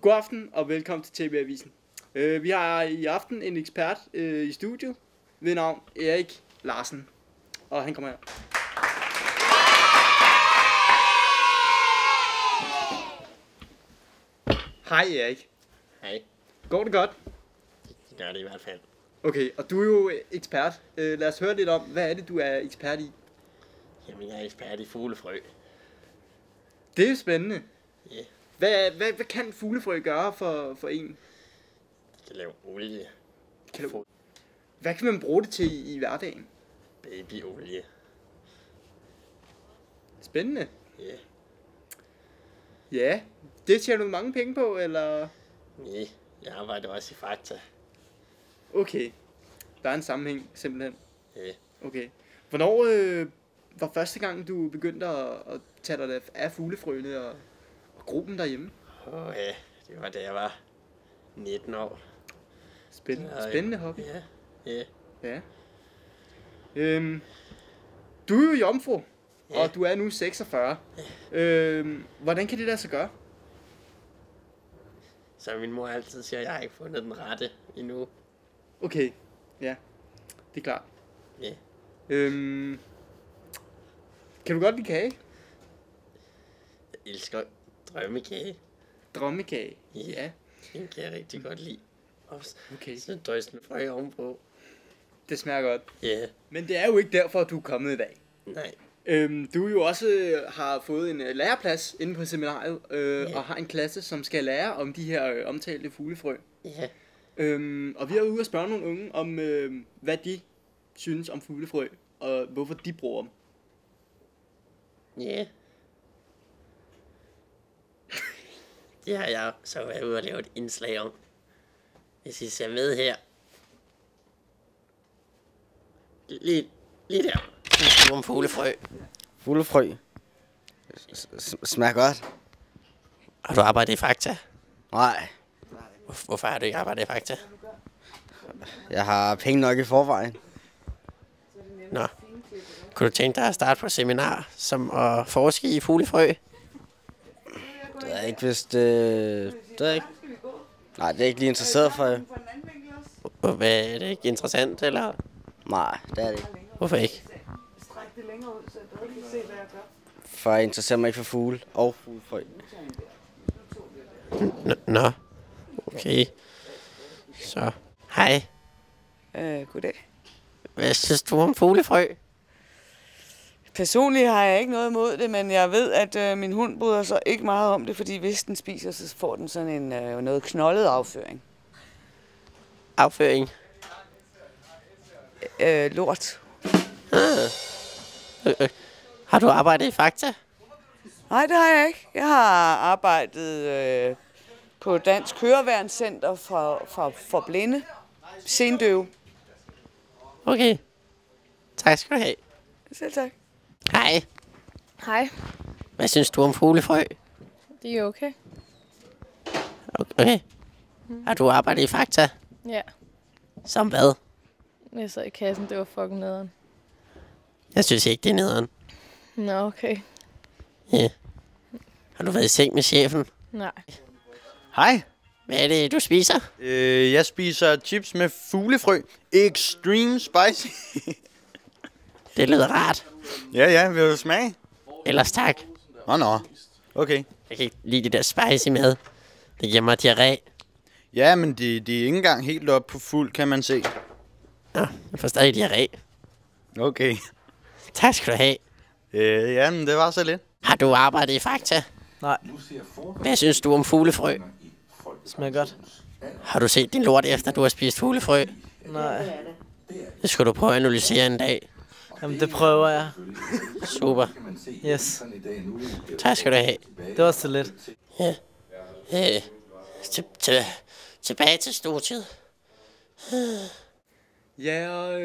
God aften og velkommen til TV Avisen. Vi har i aften en ekspert i studiet ved navn Erik Larsen. Og han kommer her. Hej Erik. Hej. Går det godt? Det gør det i hvert fald. Okay, og du er jo ekspert. Lad os høre lidt om, hvad er det du er ekspert i? Jamen jeg er ekspert i fuglefrø. Det er jo spændende. Ja. Hvad kan fuglefrø gøre for en? De kan lave olie. Hvad kan man bruge det til i hverdagen? Babyolie. Spændende. Ja. Ja, det tjener du mange penge på, eller? Nej, jeg arbejder også i Fakta. Okay, der er en sammenhæng, simpelthen. Ja. Okay. Hvornår var første gang, du begyndte at tage dig af fuglefrøene og gro dem derhjemme? Ja, det var da jeg var 19 år. Spændende hobby. Ja. Ja. Du er jo jomfru, Ja. og du er nu 46. Hvordan kan det lade sig gøre? Så min mor altid siger, at jeg har ikke fundet den rette endnu. Okay, ja, det er klart. Ja. Kan du godt lide kage? Jeg elsker drømmekage. Drømmekage? Ja. Den kan jeg rigtig godt lide. Også Okay, sådan drøsende frø ovenpå. det smager godt. Ja. Men det er jo ikke derfor, at du er kommet i dag. Nej. Du jo også har fået en læreplads inde på seminariet, Ja. og har en klasse, som skal lære om de her omtalte fuglefrø. Ja. Og vi er ude at spørge nogle unge om, hvad de synes om fuglefrø, og hvorfor de bruger dem. Ja. Det har jeg så været ude og lave et indslag om. Hvis I ser med her. Lige der. Om fuglefrø. Fuglefrø. Smager godt. Har du arbejdet i Fakta? Nej, Hvorfor har du ikke arbejdet i Fakta? jeg har penge nok i forvejen. Nå. Kunne du tænke dig at starte på seminar som at forske i fuglefrø? Det er ikke, hvis det er ikke. Nej, det er ikke lige interesseret for. Hvad er det ikke interessant, eller? Nej, det er det ikke. Hvorfor ikke? For jeg interesserer mig ikke for fugle og fuglefrø. Nå. Okay. Så. Hej. Goddag. Hvad synes du om fuglefrø? Personligt har jeg ikke noget imod det, men jeg ved, at min hund bryder sig ikke meget om det, fordi hvis den spiser, så får den sådan en noget knoldet afføring. Afføring? Lort. Har du arbejdet i Fakta? Nej, det har jeg ikke. Jeg har arbejdet på Dansk Høreværnscenter for blinde. Sendøve. Okay. Tak skal du have. Selv tak. Hej. Hej, Hvad synes du om fuglefrø? det er okay. Okay. Har du arbejdet i Fakta? Ja, Som hvad? jeg sad i kassen, det var fucking nederen. Jeg synes ikke, det er nederen. Nå, okay. Ja. Har du været i seng med chefen? Nej. Hej, Hvad er det, du spiser? jeg spiser chips med fuglefrø. Extreme spicy. Det lyder rart. Ja, vil du smage? Ellers tak. Nå. Okay. Jeg kan ikke lide det der spicy mad. Det giver mig diarré. Ja, men de er ikke engang helt oppe på fuld, kan man se. Nå, jeg får stadig diarré. Okay. Tak skal du have. Ja, men det var så lidt. Har du arbejdet i Fakta? Nej. Hvad synes du om fuglefrø? Smager godt. Har du set din lort efter, du har spist fuglefrø? Nej. Det skal du prøve at analysere en dag. Jamen, det prøver jeg. Super. Yes. Tak skal du have. Det var så lidt. Ja. Tilbage til studiet. Ja, og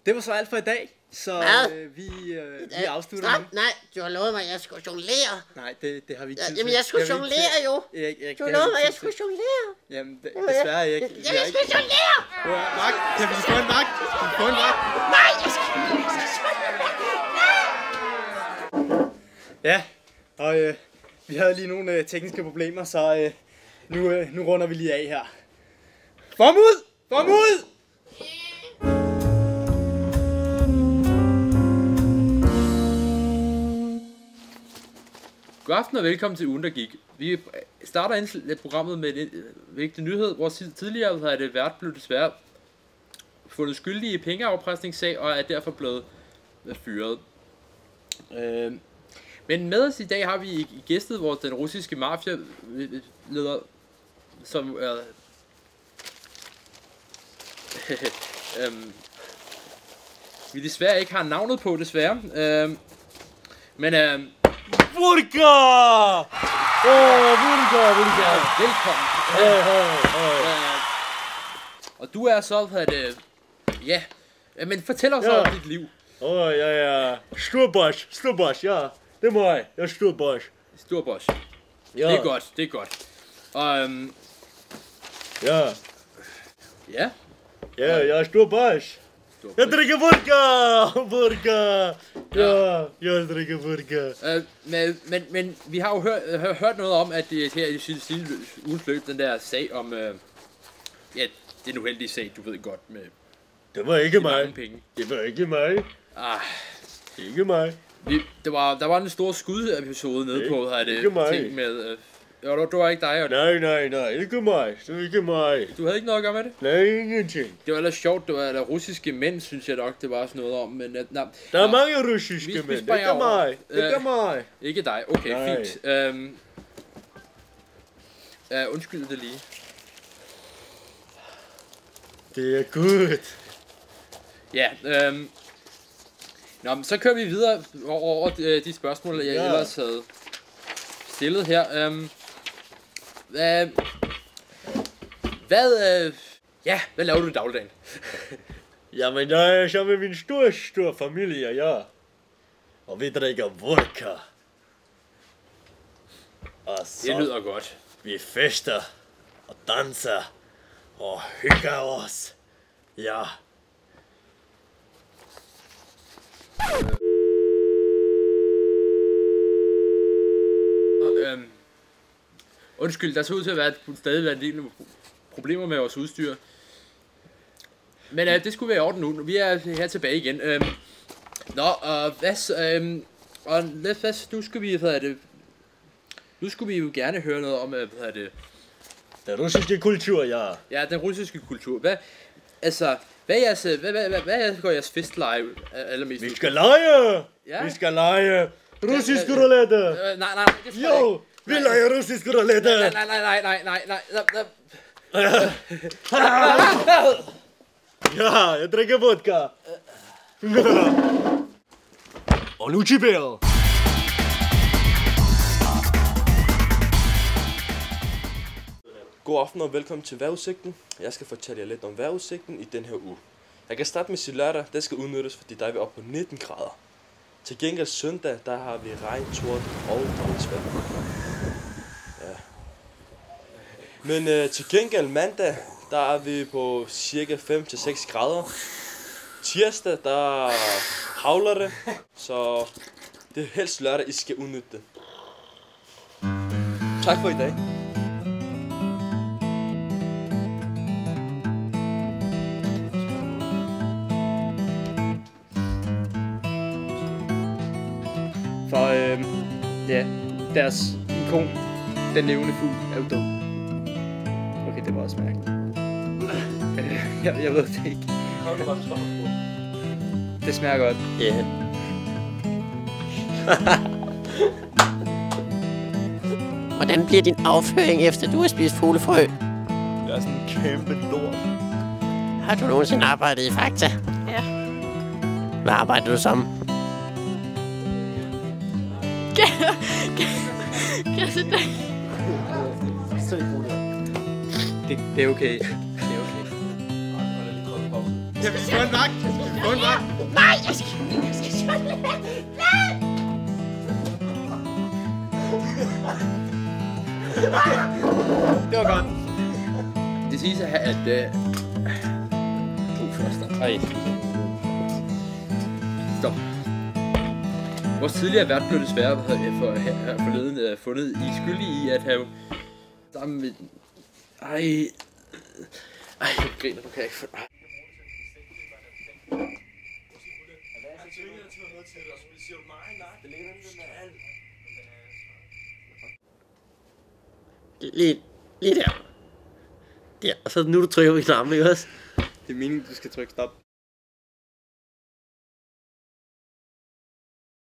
det var så alt for i dag. Så Hvad? vi afslutter nu. Nej, du har lovet mig, at jeg skulle jonglere. Nej, det har vi ikke tid til. Jamen, jeg skulle Det har vi ikke jonglere tid- jo. Erik, Du det har har lovet vi mig, ikke at jeg tid skulle til. jonglere. Jamen, desværre ikke. Vi har Jeg ikke. skulle jonglere. Vagt, kan vi få en vagt? Kan vi få en vagt? Nej, jeg skal... Ja, og vi havde lige nogle tekniske problemer, så Nu runder vi lige af her. Form ud! Form ud! God aften og velkommen til Ugen, der gik. Vi starter programmet med en vigtig nyhed, hvor tidligere havde det vært blevet desværre fundet skyldige i pengeafpresningssag og er derfor blevet fyret. Men med os i dag har vi i gæstet vores den russiske mafia-leder, som vi desværre ikke har navnet på, desværre. Men Vodka! Vodka! Velkommen. Og du er så, ja, men fortæl os om dit liv. Ja. Storbosch, ja. Det er mig. Jeg er Storbosch. Storbosch. Ja. Det er godt. Og, Ja. Ja. Ja, jeg er Storbosch. Jeg drikker vodka! Ja, jeg drikker vodka. Men vi har jo hørt noget om, at det her i sidste ugens løb, den der sag om, ja, det er en uheldig sag, du ved godt, med Det var ikke mig. mange penge. Det var ikke mig. Ikke mig. Der var en stor skudepisode nede på, her ikke mig. ting med, det var ikke dig, og Nej, ikke mig. Det var ikke mig. du havde ikke noget at gøre med det? Nej, ingenting. Det var ellers sjovt, det var russiske mænd, synes jeg nok, det var sådan noget om, men Der er mange russiske vi mænd. Det springer er over. mig. Det er mig. Ikke dig, okay, Nej. fint. Undskyld det lige. Det er godt. Ja, nå, men så kører vi videre over de spørgsmål, jeg ellers havde stillet her. Hvad laver du i dagligdagen? Jamen, jeg er sammen med min stor familie, ja. Og vi drikker vodka. Og så Det lyder godt. vi fester og danser og hygger os. Ja. Undskyld, der ser ud til at stadig være en del problemer med vores udstyr. Men det skulle være i orden nu. Vi er her tilbage igen. Nu skal vi, nu skulle vi jo gerne høre noget om, Den russiske kultur, ja. Ja, den russiske kultur. Hvad går jeres festleje allermest? Vi skal lege! Ja? Vi skal lege russisk roulette! Nej, det tror jeg Jo! Vi leger russisk roulette! ikke. Nej. Ja, jeg drikker vodka! Og nu chibel! God aften og velkommen til vejrudsigten. Jeg skal fortælle jer lidt om vejrudsigten i den her uge. Jeg kan starte med lørdag, det skal udnyttes, fordi der er vi oppe på 19 grader. Til gengæld søndag, der har vi regn, torden og regnsvejr. Ja. Men til gengæld mandag, der er vi på cirka 5-6 grader. Tirsdag, der havler det, så det er helst lørdag, I skal udnytte det. Tak for i dag. For ja, deres ikon, den levende fugl, er jo dum. Okay, det var også mærkeligt. Jeg ved det ikke. Det smager godt. Ja. Hvordan bliver din afføring, efter du har spist fuglefrø? Det er sådan en kæmpe lort. Har du nogensinde arbejdet i Fakta? Ja. Hvad arbejder du som? Det er okay. Det er okay. Ja, vi skal få en vagt. Vi skal få en vagt. Nej, jeg skal slå. Det var godt. Det siges at Ej. Stop. Vores tidligere vært blev desværre forleden fundet i skyldig i at have sammen med Ej, jeg griner, du kan ikke. Lige der. Der, og så nu du trykker på knappen, ikke også? Det er meningen, du skal trykke stop.